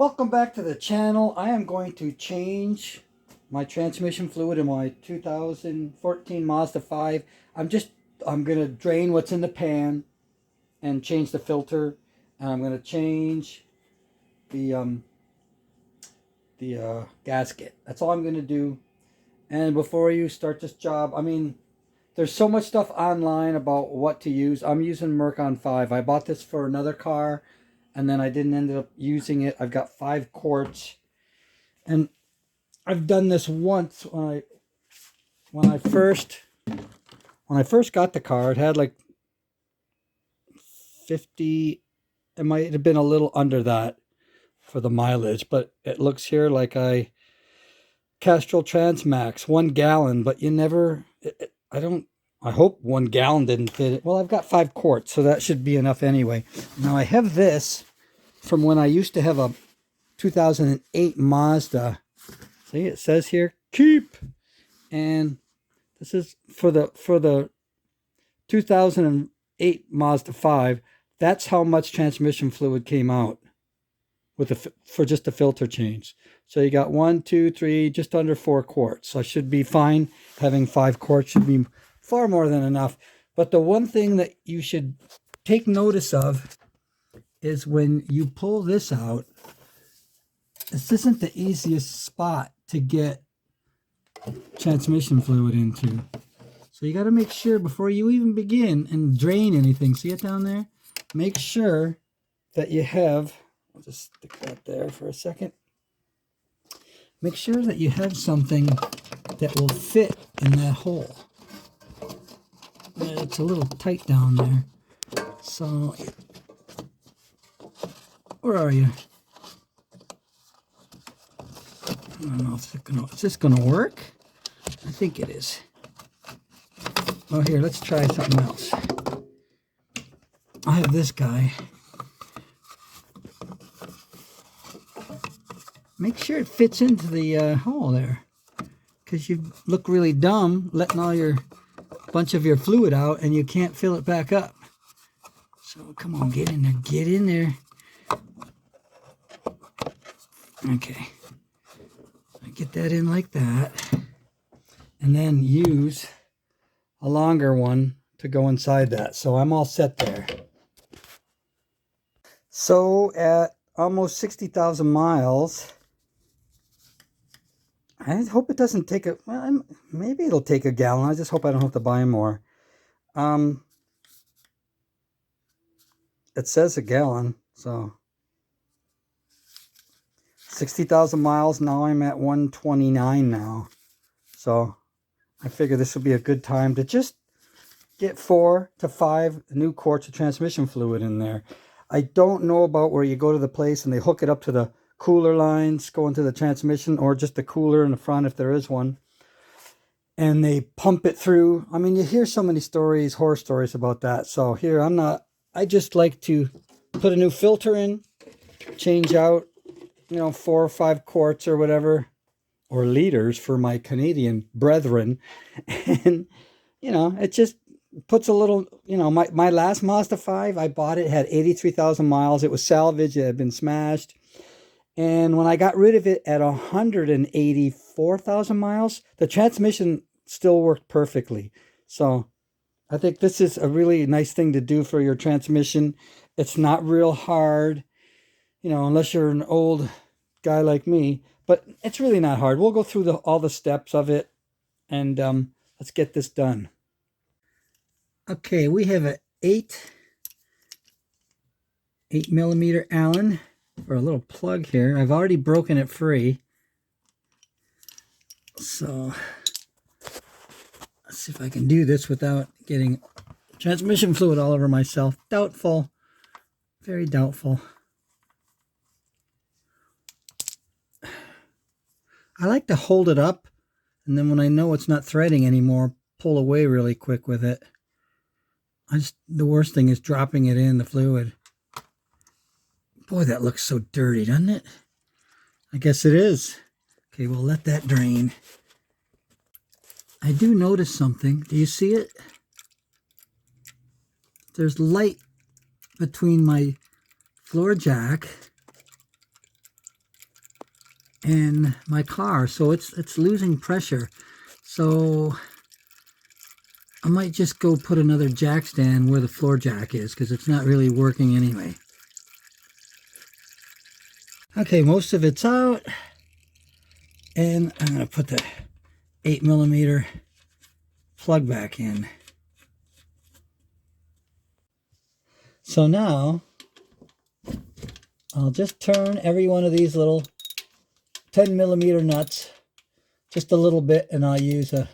Welcome back to the channel. I am going to change my transmission fluid in my 2014 Mazda 5. I'm going to drain what's in the pan and change the filter. And I'm going to change the gasket. That's all I'm going to do. And before you start this job, there's so much stuff online about what to use. I'm using Mercon 5. I bought this for another car, and then I didn't end up using it. I've got 5 quarts, and I've done this once when I first got the car. It had like 50. It might have been a little under that for the mileage, but it looks here like Castrol Transmax 1 gallon. But you never. I hope 1 gallon didn't fit it. Well, I've got 5 quarts, so that should be enough anyway. Now I have this from when I used to have a 2008 Mazda. See, it says here, keep. And this is for the 2008 Mazda 5. That's how much transmission fluid came out for just the filter change. So you got 1, 2, 3, just under 4 quarts. So I should be fine. Having 5 quarts should be far more than enough. But the one thing that you should take notice of is when you pull this out, this isn't the easiest spot to get transmission fluid into. So you got to make sure before you even begin and drain anything, see it down there? Make sure that you have, I'll just stick that there for a second. Make sure that you have something that will fit in that hole. It's a little tight down there. So, where are you? I don't know if is this gonna work? I think it is. Oh, here, let's try something else. I have this guy. Make sure it fits into the hole there, because you look really dumb letting all your bunch of your fluid out and you can't fill it back up. So come on, get in there, get in there. Okay, get that in like that, and then use a longer one to go inside that. So I'm all set there. So at almost 60,000 miles, I hope it doesn't take maybe it'll take a gallon. I just hope I don't have to buy more. It says a gallon, so 60,000 miles. Now I'm at 129 now. So I figure this will be a good time to just get 4 to 5 new quarts of transmission fluid in there. I don't know about where you go to the place and they hook it up to the cooler lines going to the transmission, or just the cooler in the front if there is one, and they pump it through. I mean, you hear so many stories, horror stories about that. So here, I just like to put a new filter in, change out, 4 or 5 quarts or whatever, or liters for my Canadian brethren. And, it just puts a little, my last Mazda 5, I bought it, had 83,000 miles. It was salvage. It had been smashed. And when I got rid of it at 184,000 miles, the transmission still worked perfectly. So I think this is a really nice thing to do for your transmission. It's not real hard, unless you're an old guy like me. But it's really not hard. We'll go through all the steps of it, and let's get this done. Okay, we have an 8 millimeter Allen for a little plug here. I've already broken it free. So let's see if I can do this without getting transmission fluid all over myself. Doubtful. Very doubtful. I like to hold it up, and then when I know it's not threading anymore, pull away really quick with it. The worst thing is dropping it in the fluid. Boy, that looks so dirty, doesn't it? I guess it is. Okay, we'll let that drain. I do notice something. Do you see it? There's light between my floor jack in my car, so it's losing pressure. So I might just go put another jack stand where the floor jack is, because it's not really working anyway. Okay, most of it's out, and I'm going to put the 8mm plug back in. So now I'll just turn every one of these little 10mm nuts just a little bit, and I'll use a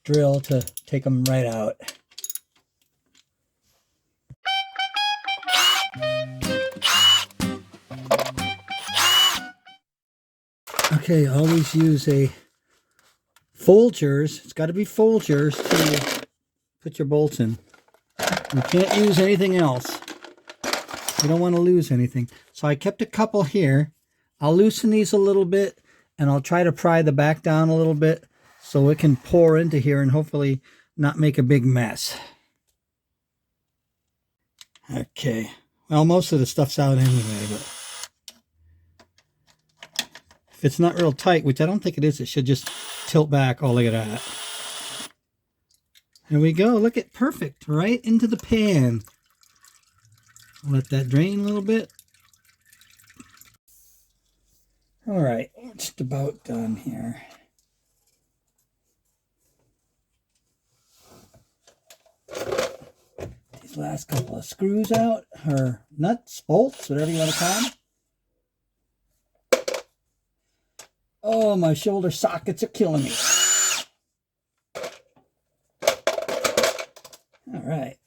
drill to take them right out. Okay, always use a Folgers. It's got to be Folgers to put your bolts in. You can't use anything else. You don't want to lose anything. So I kept a couple here. I'll loosen these a little bit, and I'll try to pry the back down a little bit so it can pour into here and hopefully not make a big mess. Okay. Well, most of the stuff's out anyway, but if it's not real tight, which I don't think it is, it should just tilt back. Oh, look at that. There we go. Look at perfect. Right into the pan. Let that drain a little bit. All right. Just about done here. These last couple of screws out, or nuts, bolts, whatever you want to call them. Oh, my shoulder sockets are killing me. All right.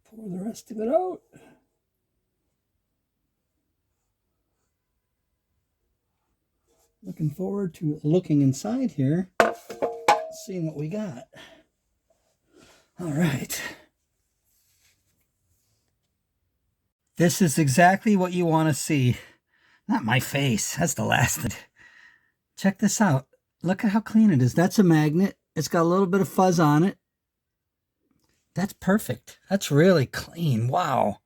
Pour the rest of it out. Looking forward to looking inside here, seeing what we got. All right. This is exactly what you want to see. Not my face. That's the last thing. Check this out. Look at how clean it is. That's a magnet. It's got a little bit of fuzz on it. That's perfect. That's really clean. Wow.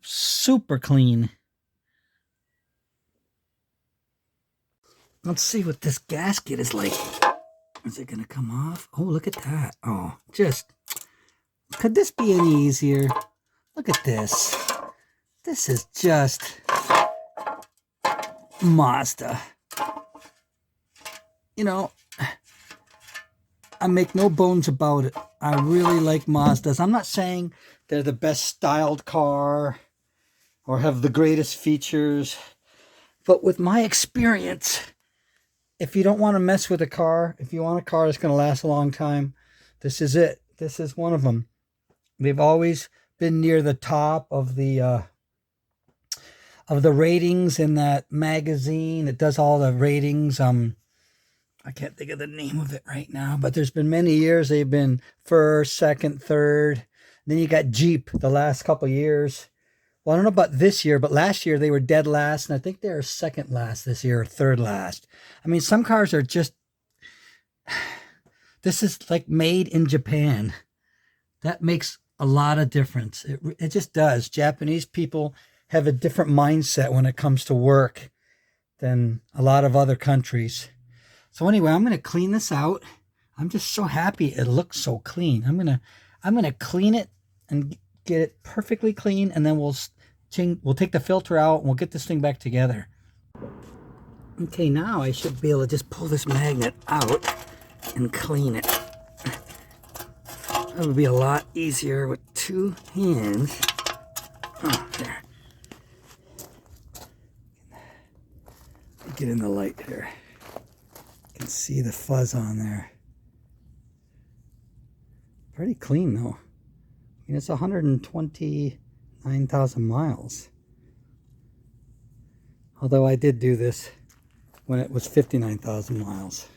Super clean. Let's see what this gasket is like. Is it going to come off? Oh, look at that. Oh, just... Could this be any easier? Look at this. This is just Mazda. You know, I make no bones about it. I really like Mazdas. I'm not saying they're the best styled car or have the greatest features, but with my experience, if you don't want to mess with a car, if you want a car that's going to last a long time, this is it. This is one of them. They've always been near the top of the ratings in that magazine. It does all the ratings. I can't think of the name of it right now, but there's been many years they've been first, second, third. Then you got Jeep the last couple years. Well, I don't know about this year, but last year they were dead last, and I think they're second last this year, or third last. I mean, some cars are just... This is like made in Japan. That makes a lot of difference. It just does. Japanese people have a different mindset when it comes to work than a lot of other countries. So anyway, I'm going to clean this out. I'm just so happy it looks so clean. I'm going to clean it and get it perfectly clean, and then we'll take the filter out and we'll get this thing back together. Okay, now I should be able to just pull this magnet out and clean it. That would be a lot easier with two hands. Oh, there. Get in the light here. You can see the fuzz on there. Pretty clean though. I mean, it's 129,000 miles. Although I did do this when it was 59,000 miles.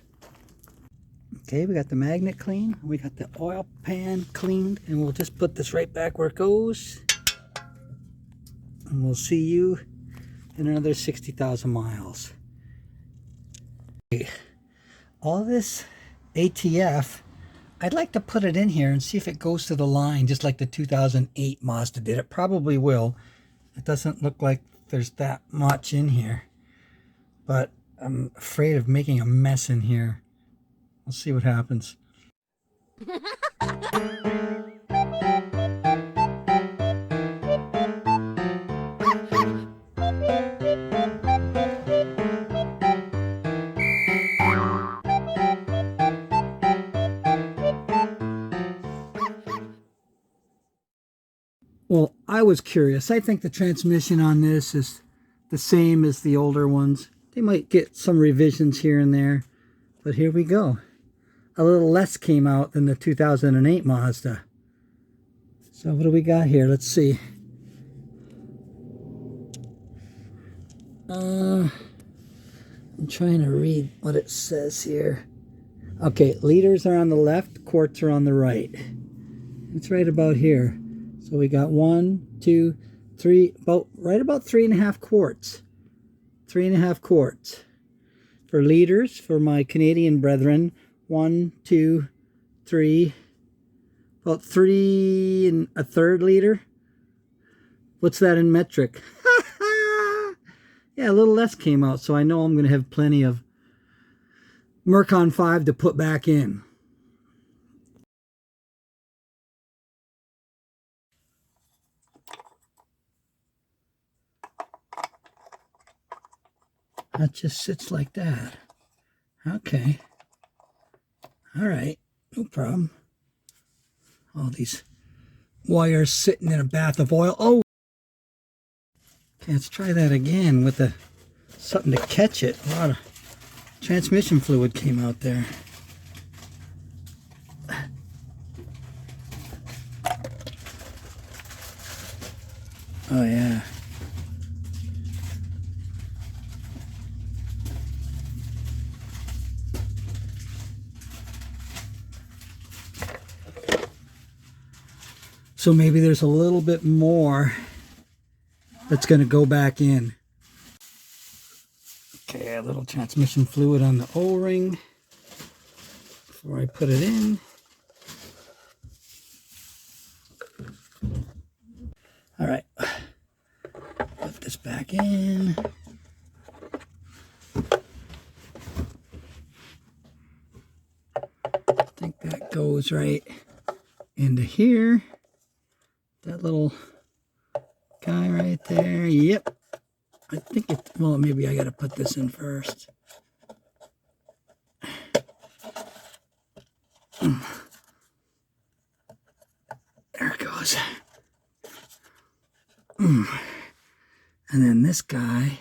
Okay, we got the magnet clean. We got the oil pan cleaned, and we'll just put this right back where it goes. And we'll see you in another 60,000 miles. Okay. All this ATF I'd like to put it in here and see if it goes to the line just like the 2008 Mazda did. It probably will. It doesn't look like there's that much in here, but I'm afraid of making a mess in here. We'll see what happens. Well, I was curious. I think the transmission on this is the same as the older ones. They might get some revisions here and there, but here we go. A little less came out than the 2008 Mazda. So what do we got here? Let's see. I'm trying to read what it says here. Okay, liters are on the left, quarts are on the right. It's right about here. So we got 1, 2, 3, right about 3.5 quarts. 3.5 quarts. For liters, for my Canadian brethren, 1, 2, 3, about 3 1/3 liter. What's that in metric? Yeah, a little less came out, so I know I'm going to have plenty of Mercon 5 to put back in. That just sits like that. Okay. All right, no problem. All these wires sitting in a bath of oil. Oh! Okay, let's try that again with something to catch it. A lot of transmission fluid came out there. Oh yeah. So maybe there's a little bit more that's going to go back in. Okay, a little transmission fluid on the O-ring before I put it in. All right, put this back in. I think that goes right into here. That little guy right there. Yep. I think it, well, maybe I got to put this in first. There it goes. And then this guy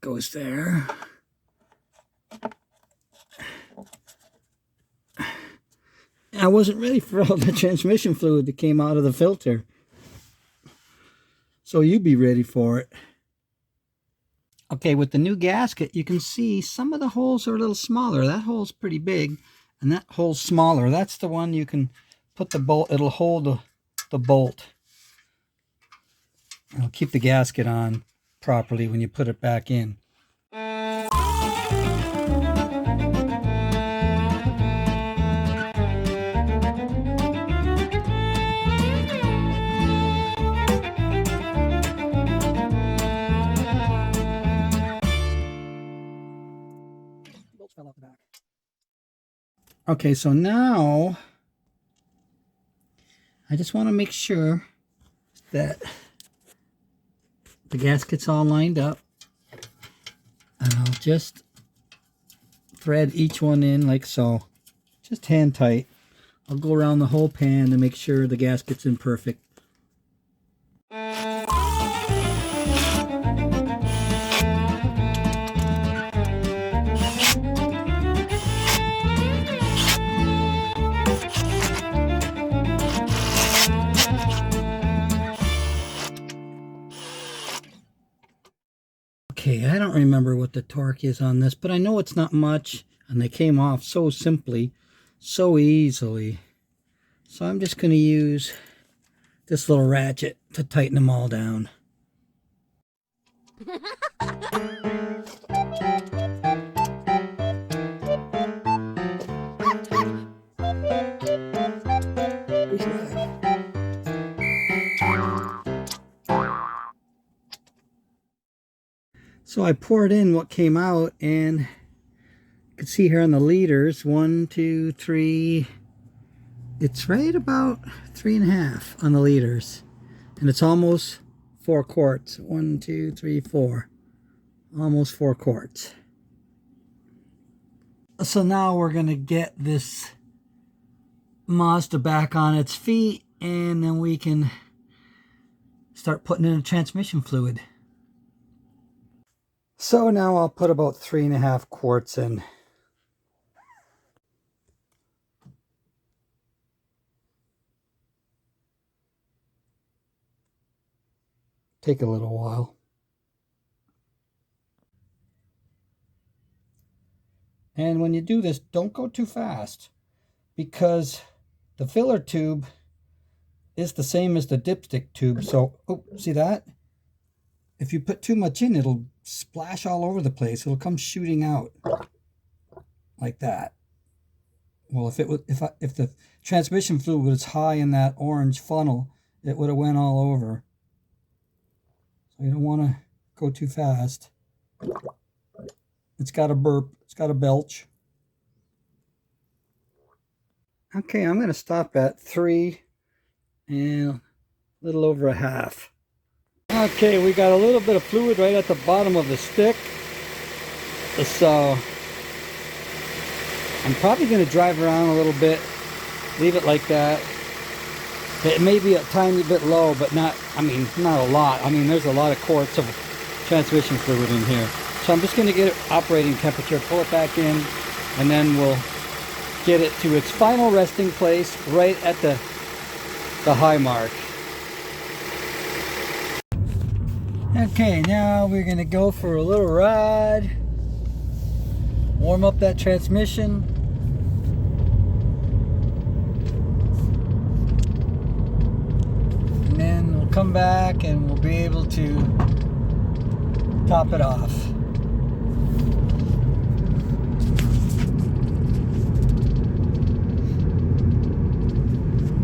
goes there. I wasn't ready for all the transmission fluid that came out of the filter. So you be ready for it. Okay, with the new gasket, you can see some of the holes are a little smaller. That hole's pretty big, and that hole's smaller. That's the one you can put the bolt, it'll hold the bolt. It'll keep the gasket on properly when you put it back in. Fell off the back. Okay, so now I just want to make sure that the gasket's all lined up, and I'll just thread each one in like so, just hand tight. I'll go around the whole pan to make sure the gasket's in perfect. Okay, I don't remember what the torque is on this, but I know it's not much, and they came off so simply, so easily. So I'm just going to use this little ratchet to tighten them all down. So I poured in what came out, and you can see here on the liters, 1, 2, 3, it's right about 3.5 on the liters, and it's almost 4 quarts. 1, 2, 3, 4, almost 4 quarts. So now we're gonna get this Mazda back on its feet, and then we can start putting in a transmission fluid. So now I'll put about 3.5 quarts in. Take a little while. And when you do this, don't go too fast, because the filler tube is the same as the dipstick tube. So, oh, see that? If you put too much in, it'll splash all over the place. It'll come shooting out like that. Well, if the transmission fluid was high in that orange funnel, it would have went all over. So you don't want to go too fast. It's got to burp. It's got to belch. Okay, I'm going to stop at 3 and a little over a half. Okay, we got a little bit of fluid right at the bottom of the stick. So I'm probably going to drive around a little bit, leave it like that. It may be a tiny bit low, but not a lot. I mean, there's a lot of quarts of transmission fluid in here. So I'm just going to get it operating temperature, pull it back in, and then we'll get it to its final resting place right at the high mark. Okay, now we're going to go for a little ride, warm up that transmission. And then we'll come back and we'll be able to top it off.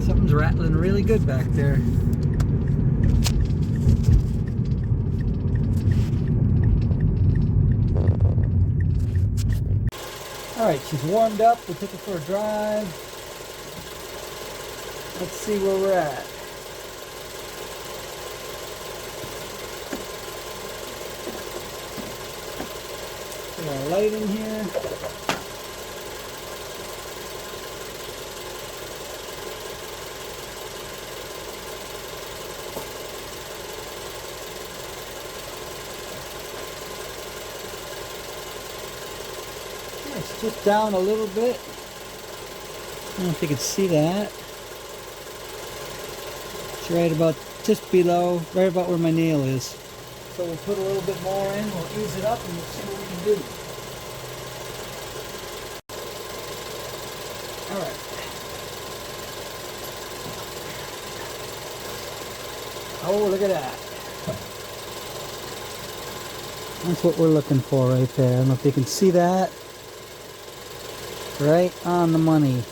Something's rattling really good back there. Alright, she's warmed up. We took her for a drive. Let's see where we're at. Put our light in here. It's just down a little bit. I don't know if you can see that. It's right about just below, right about where my nail is. So we'll put a little bit more in, we'll ease it up, and we'll see what we can do. Alright. Oh, look at that. That's what we're looking for right there. I don't know if you can see that. Right on the money.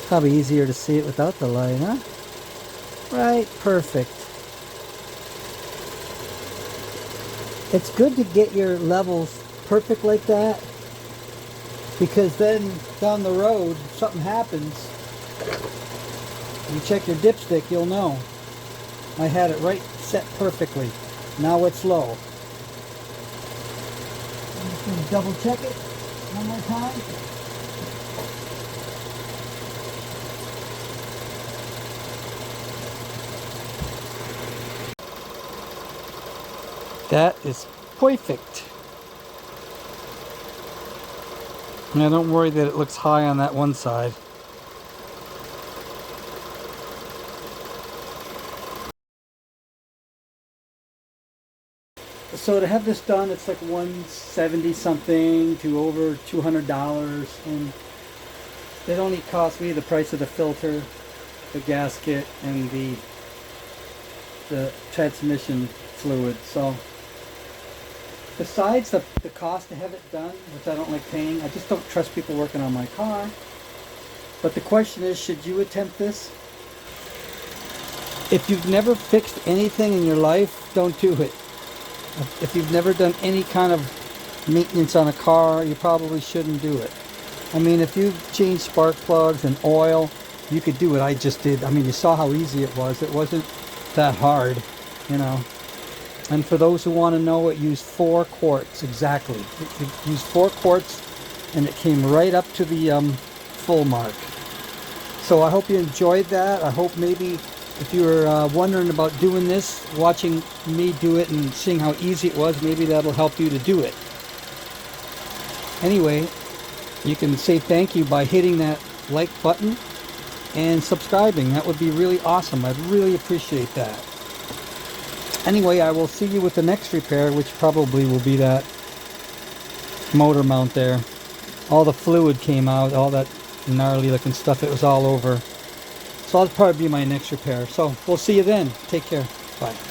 Probably easier to see it without the light, huh? Right, perfect. It's good to get your levels perfect like that, because then down the road, if something happens, you check your dipstick, you'll know. I had it right set perfectly. Now it's low. I'm just going to double check it one more time. That is perfect. Now don't worry that it looks high on that one side. So to have this done, it's like $170 something to over $200, and it only cost me the price of the filter, the gasket, and the transmission fluid. So besides the cost to have it done, which I don't like paying, I just don't trust people working on my car. But the question is, should you attempt this? If you've never fixed anything in your life, don't do it. If you've never done any kind of maintenance on a car, you probably shouldn't do it. I mean, if you change spark plugs and oil, you could do what I just did. I mean, you saw how easy it was. It wasn't that hard, you know. And for those who want to know, it used 4 quarts exactly. It used 4 quarts, and it came right up to the full mark. So I hope you enjoyed that. I hope maybe if you were wondering about doing this, watching me do it and seeing how easy it was, maybe that'll help you to do it. Anyway, you can say thank you by hitting that like button and subscribing. That would be really awesome. I'd really appreciate that. Anyway, I will see you with the next repair, which probably will be that motor mount there. All the fluid came out, all that gnarly looking stuff, it was all over. So that'll probably be my next repair. So we'll see you then. Take care. Bye.